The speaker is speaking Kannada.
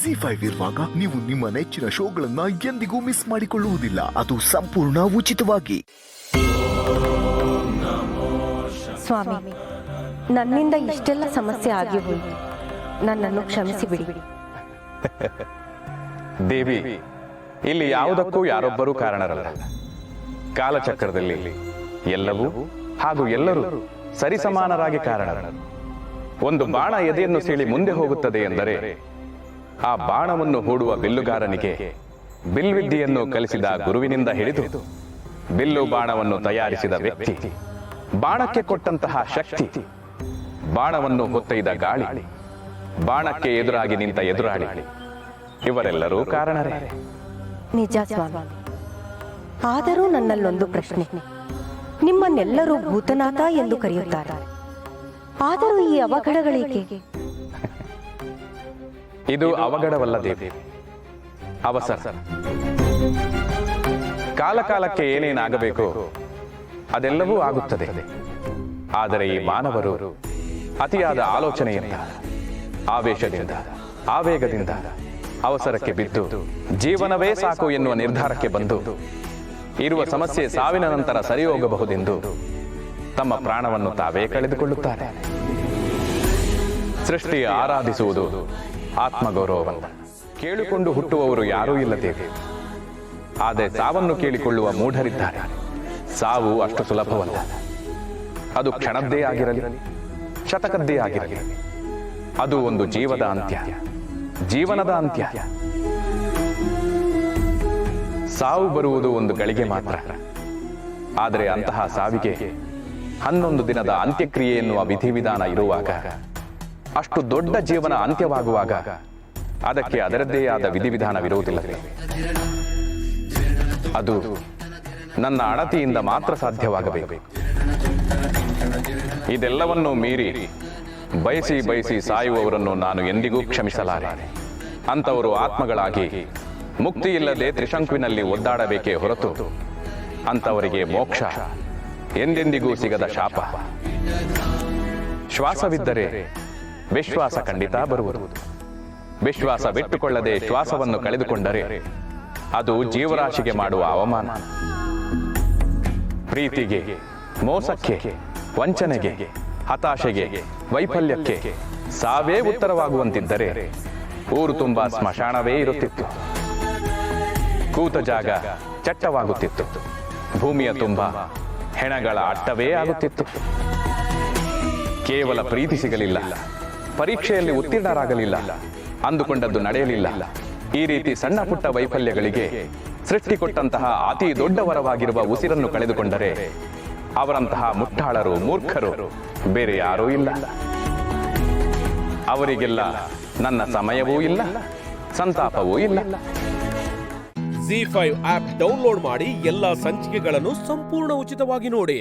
ZEE5 ಇರುವಾಗ ನೀವು ನಿಮ್ಮ ನೆಚ್ಚಿನ ಶೋಗಳನ್ನ ಎಂದಿಗೂ ಮಿಸ್ ಮಾಡಿಕೊಳ್ಳುವುದಿಲ್ಲ. ಅದು ಸಂಪೂರ್ಣ ಉಚಿತವಾಗಿ. ಸ್ವಾಮಿ, ನನ್ನಿಂದ ಇಷ್ಟೆಲ್ಲ ಸಮಸ್ಯೆ ಆಗಿ ಹೋಯಿತು. ನನ್ನನ್ನು ಕ್ಷಮಿಸಿ ಬಿಡಿ. ದೇವಿ, ಇಲ್ಲಿ ಯಾವುದಕ್ಕೂ ಯಾರೊಬ್ಬರೂ ಕಾರಣರಲ್ಲ. ಕಾಲಚಕ್ರದಲ್ಲಿ ಎಲ್ಲವೂ ಹಾಗೂ ಎಲ್ಲರೂ ಸರಿಸಮಾನರಾಗಿ ಕಾರಣರು. ಒಂದು ಬಾಣ ಎದೆಯನ್ನು ಸೀಳಿ ಮುಂದೆ ಹೋಗುತ್ತದೆ ಎಂದರೆ ಆ ಬಾಣವನ್ನು ಹೂಡುವ ಬಿಲ್ಲುಗಾರನಿಗೆ ಬಿಲ್ವಿದ್ಯೆಯನ್ನು ಕಲಿಸಿದ ಗುರುವಿನಿಂದ ಹಿಡಿದು ಬಿಲ್ಲು ಬಾಣವನ್ನು ತಯಾರಿಸಿದ ವ್ಯಕ್ತಿ, ಬಾಣಕ್ಕೆ ಕೊಟ್ಟಂತಹ ಶಕ್ತಿ, ಬಾಣವನ್ನು ಹೊತ್ತೊಯ್ದ ಗಾಳಿ, ಬಾಣಕ್ಕೆ ಎದುರಾಗಿ ನಿಂತ ಎದುರಾಳಿ, ಇವರೆಲ್ಲರೂ ಕಾರಣರೇ. ನಿಜ ಸ್ವಾಮಿ. ಆದರೂ ನನ್ನಲ್ಲೊಂದು ಪ್ರಶ್ನೆ. ನಿಮ್ಮನ್ನೆಲ್ಲರೂ ಭೂತನಾಥ ಎಂದು ಕರೆಯುತ್ತಾರೆ. ಆದರೂ ಈ ಅವಘಡಗಳೇಕೆ? ಇದು ಅವಘಡವಲ್ಲ ದೇವಿ, ಅವಸರ. ಕಾಲಕಾಲಕ್ಕೆ ಏನೇನಾಗಬೇಕೋ ಅದೆಲ್ಲವೂ ಆಗುತ್ತದೆ. ಆದರೆ ಈ ಮಾನವರು ಅತಿಯಾದ ಆಲೋಚನೆಯಿಂದ, ಆವೇಶದಿಂದ, ಆವೇಗದಿಂದ ಅವಸರಕ್ಕೆ ಬಿದ್ದು ಜೀವನವೇ ಸಾಕು ಎನ್ನುವ ನಿರ್ಧಾರಕ್ಕೆ ಬಂದು ಇರುವ ಸಮಸ್ಯೆ ಸಾವಿನ ನಂತರ ಸರಿ ಹೋಗಬಹುದೆಂದು ತಮ್ಮ ಪ್ರಾಣವನ್ನು ತಾವೇ ಕಳೆದುಕೊಳ್ಳುತ್ತಾರೆ. ಸೃಷ್ಟಿಯ ಆರಾಧಿಸುವುದು ಆತ್ಮಗೌರವವಲ್ಲ. ಕೇಳಿಕೊಂಡು ಹುಟ್ಟುವವರು ಯಾರೂ ಇಲ್ಲದೇವೆ. ಆದರೆ ಸಾವನ್ನು ಕೇಳಿಕೊಳ್ಳುವ ಮೂಢರಿದ್ದಾರೆ. ಸಾವು ಅಷ್ಟು ಸುಲಭವಲ್ಲ. ಅದು ಕ್ಷಣದ್ದೇ ಆಗಿರಲಿ, ಶತಕದ್ದೇ ಆಗಿರಲಿ, ಅದು ಒಂದು ಜೀವದ ಅಂತ್ಯ, ಜೀವನದ ಅಂತ್ಯ. ಸಾವು ಬರುವುದು ಒಂದು ಗಳಿಗೆ ಮಾತ್ರ. ಆದರೆ ಅಂತಹ ಸಾವಿಗೆ 11 ದಿನದ ಅಂತ್ಯಕ್ರಿಯೆ ಎನ್ನುವ ವಿಧಿವಿಧಾನ ಇರುವಾಗ, ಅಷ್ಟು ದೊಡ್ಡ ಜೀವನ ಅಂತ್ಯವಾಗುವಾಗ ಅದಕ್ಕೆ ಅದರದ್ದೇ ಆದ ವಿಧಿವಿಧಾನವಿರುವುದಿಲ್ಲವೇ? ಅದು ನನ್ನ ಅಣತಿಯಿಂದ ಮಾತ್ರ ಸಾಧ್ಯವಾಗಬೇಕು. ಇದೆಲ್ಲವನ್ನೂ ಮೀರಿ ಬಯಸಿ ಬಯಸಿ ಸಾಯುವವರನ್ನು ನಾನು ಎಂದಿಗೂ ಕ್ಷಮಿಸಲಾರೆ. ಅಂತವರು ಆತ್ಮಗಳಾಗಿ ಮುಕ್ತಿ ಇಲ್ಲದೆ ತ್ರಿಶಂಕುವಿನಲ್ಲಿ ಒದ್ದಾಡಬೇಕೇ ಹೊರತು ಅಂತವರಿಗೆ ಮೋಕ್ಷ ಎಂದೆಂದಿಗೂ ಸಿಗದ ಶಾಪ. ಶ್ವಾಸವಿದ್ದರೆ ವಿಶ್ವಾಸ ಖಂಡಿತ ಬರುವುದು. ವಿಶ್ವಾಸ ಬಿಟ್ಟುಕೊಳ್ಳದೆ ಶ್ವಾಸವನ್ನು ಕಳೆದುಕೊಂಡರೆ ಅದು ಜೀವರಾಶಿಗೆ ಮಾಡುವ ಅವಮಾನ. ಪ್ರೀತಿಗೆ, ಮೋಸಕ್ಕೆ, ವಂಚನೆಗೆ, ಹತಾಶೆಗೆ, ವೈಫಲ್ಯಕ್ಕೆ ಸಾವೇ ಉತ್ತರವಾಗುವಂತಿದ್ದರೆ ಊರು ತುಂಬಾ ಸ್ಮಶಾನವೇ ಇರುತ್ತಿತ್ತು. ಕೂತ ಜಾಗ ಚಟ್ಟವಾಗುತ್ತಿತ್ತು. ಭೂಮಿಯ ತುಂಬ ಹೆಣಗಳ ಅಟ್ಟವೇ ಆಗುತ್ತಿತ್ತು. ಕೇವಲ ಪ್ರೀತಿ ಸಿಗಲಿಲ್ಲ, ಪರೀಕ್ಷೆಯಲ್ಲಿ ಉತ್ತೀರ್ಣರಾಗಲಿಲ್ಲ, ಅಂದುಕೊಂಡದ್ದು ನಡೆಯಲಿಲ್ಲ. ಈ ರೀತಿ ಸಣ್ಣ ಪುಟ್ಟ ವೈಫಲ್ಯಗಳಿಗೆ ಸೃಷ್ಟಿ ಕೊಟ್ಟಂತಹ ಅತಿ ದೊಡ್ಡ ವರವಾಗಿರುವ ಉಸಿರನ್ನು ಕಳೆದುಕೊಂಡರೆ ಅವರಂತಹ ಮುಟ್ಟಾಳರು, ಮೂರ್ಖರು ಬೇರೆ ಯಾರೂ ಇಲ್ಲ. ಅವರಿಗೆಲ್ಲ ನನ್ನ ಸಮಯವೂ ಇಲ್ಲ, ಸಂತಾಪವೂ ಇಲ್ಲ. ZEE5 ಆಪ್ ಡೌನ್ಲೋಡ್ ಮಾಡಿ ಎಲ್ಲಾ ಸಂಚಿಕೆಗಳನ್ನು ಸಂಪೂರ್ಣ ಉಚಿತವಾಗಿ ನೋಡಿ.